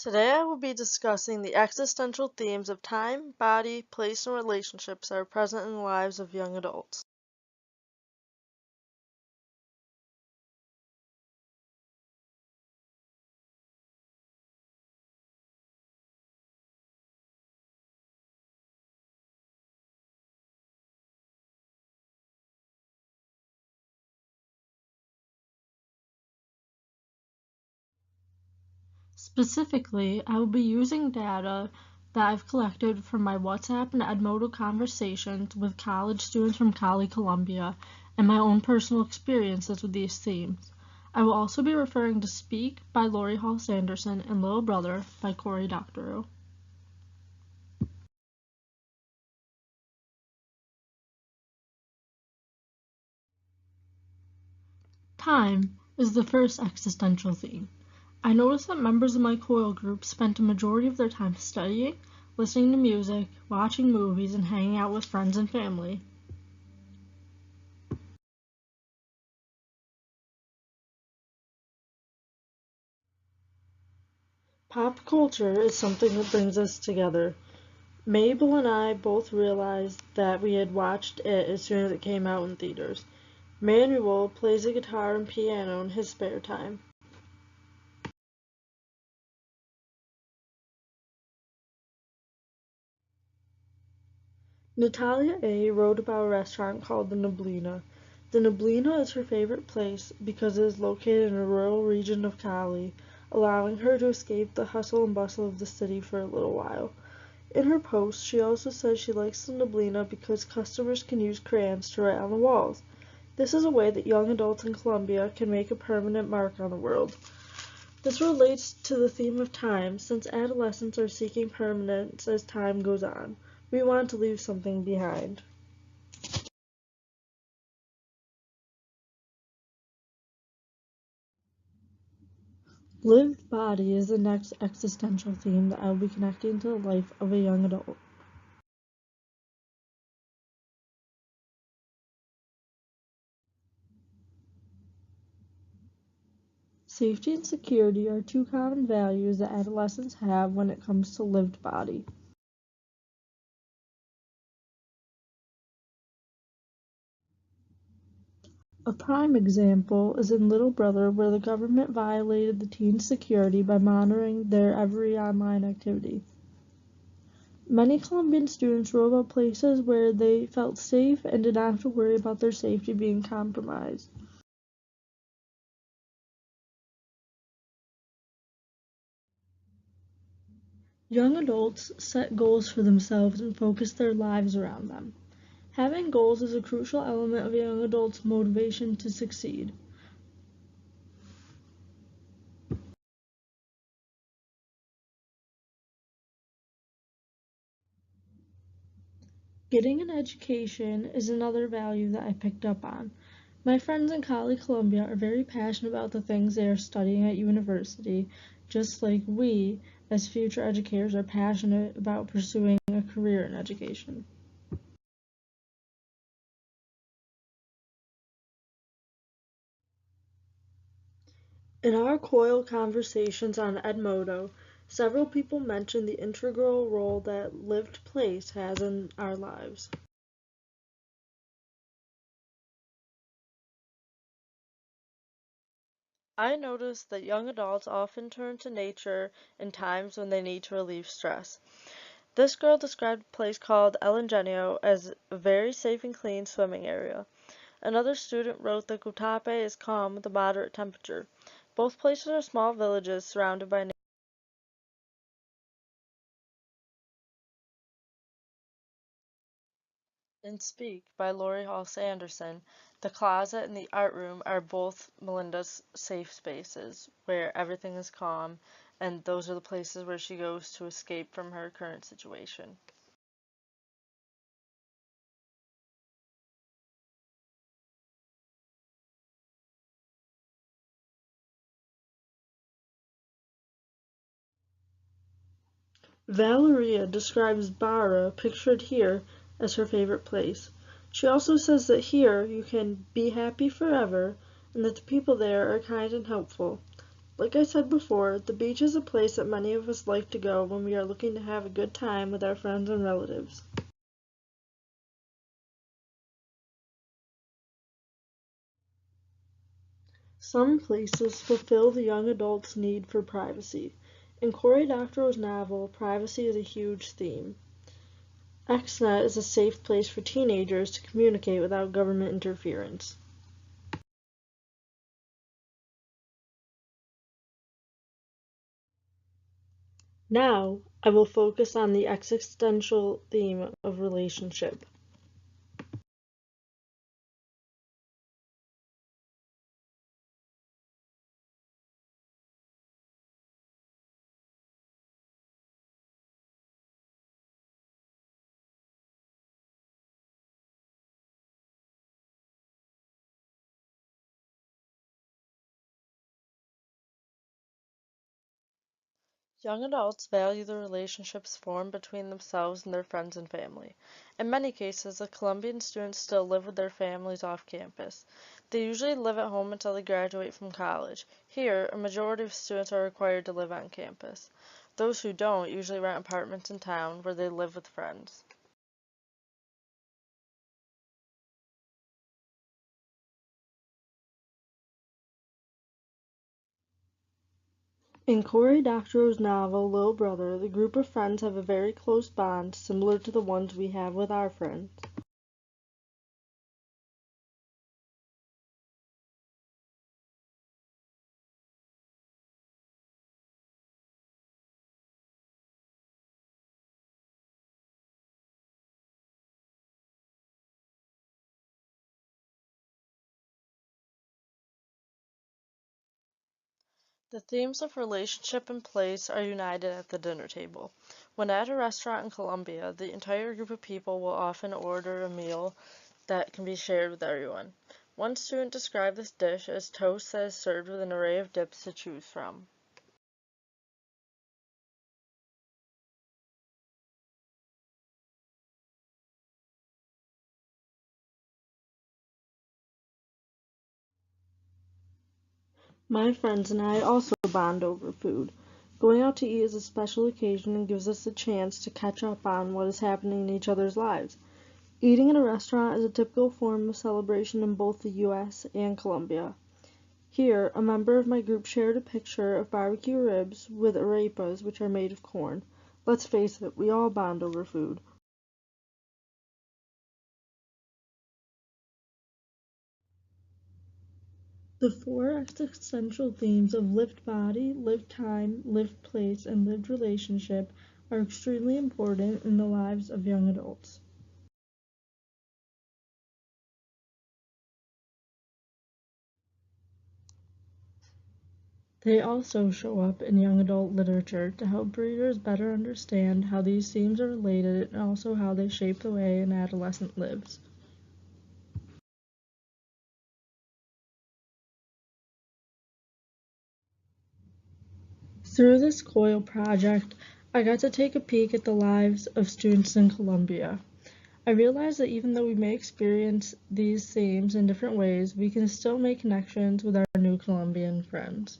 Today I will be discussing the existential themes of time, body, place, and relationships that are present in the lives of young adults. Specifically, I will be using data that I've collected from my WhatsApp and Edmodo conversations with college students from Columbia and my own personal experiences with these themes. I will also be referring to Speak by Lori Hall Sanderson and Little Brother by Cory Doctorow. Time is the first existential theme. I noticed that members of my COIL group spent a majority of their time studying, listening to music, watching movies, and hanging out with friends and family. Pop culture is something that brings us together. Mabel and I both realized that we had watched it as soon as it came out in theaters. Manuel plays the guitar and piano in his spare time. Natalia A. wrote about a restaurant called the Neblina. The Neblina is her favorite place because it is located in a rural region of Cali, allowing her to escape the hustle and bustle of the city for a little while. In her post, she also says she likes the Neblina because customers can use crayons to write on the walls. This is a way that young adults in Colombia can make a permanent mark on the world. This relates to the theme of time, since adolescents are seeking permanence as time goes on. We want to leave something behind. Lived body is the next existential theme that I will be connecting to the life of a young adult. Safety and security are two common values that adolescents have when it comes to lived body. A prime example is in Little Brother, where the government violated the teens' security by monitoring their every online activity. Many Colombian students wrote about places where they felt safe and did not have to worry about their safety being compromised. Young adults set goals for themselves and focus their lives around them. Having goals is a crucial element of a young adult's motivation to succeed. Getting an education is another value that I picked up on. My friends in Columbia are very passionate about the things they are studying at university, just like we, as future educators, are passionate about pursuing a career in education. In our COIL conversations on Edmodo, several people mentioned the integral role that lived place has in our lives. I noticed that young adults often turn to nature in times when they need to relieve stress. This girl described a place called El Ingenio as a very safe and clean swimming area. Another student wrote that Guatape is calm with a moderate temperature. Both places are small villages surrounded by nature. In Speak by Lori Hall Sanderson, the closet and the art room are both Melinda's safe spaces where everything is calm, and those are the places where she goes to escape from her current situation. Valeria describes Barra, pictured here, as her favorite place. She also says that here you can be happy forever and that the people there are kind and helpful. Like I said before, the beach is a place that many of us like to go when we are looking to have a good time with our friends and relatives. Some places fulfill the young adult's need for privacy. In Cory Doctorow's novel, privacy is a huge theme. XNet is a safe place for teenagers to communicate without government interference. Now, I will focus on the existential theme of relationship. Young adults value the relationships formed between themselves and their friends and family. In many cases, the Colombian students still live with their families off campus. They usually live at home until they graduate from college. Here, a majority of students are required to live on campus. Those who don't usually rent apartments in town where they live with friends. In Cory Doctorow's novel Little Brother, the group of friends have a very close bond similar to the ones we have with our friends. The themes of relationship and place are united at the dinner table. When at a restaurant in Colombia, the entire group of people will often order a meal that can be shared with everyone. One student described this dish as toast that is served with an array of dips to choose from. My friends and I also bond over food. Going out to eat is a special occasion and gives us a chance to catch up on what is happening in each other's lives. Eating in a restaurant is a typical form of celebration in both the US and Colombia. Here, a member of my group shared a picture of barbecue ribs with arepas, which are made of corn. Let's face it, we all bond over food. The four existential themes of lived body, lived time, lived place, and lived relationship are extremely important in the lives of young adults. They also show up in young adult literature to help readers better understand how these themes are related and also how they shape the way an adolescent lives. Through this COIL project, I got to take a peek at the lives of students in Colombia. I realized that even though we may experience these themes in different ways, we can still make connections with our new Colombian friends.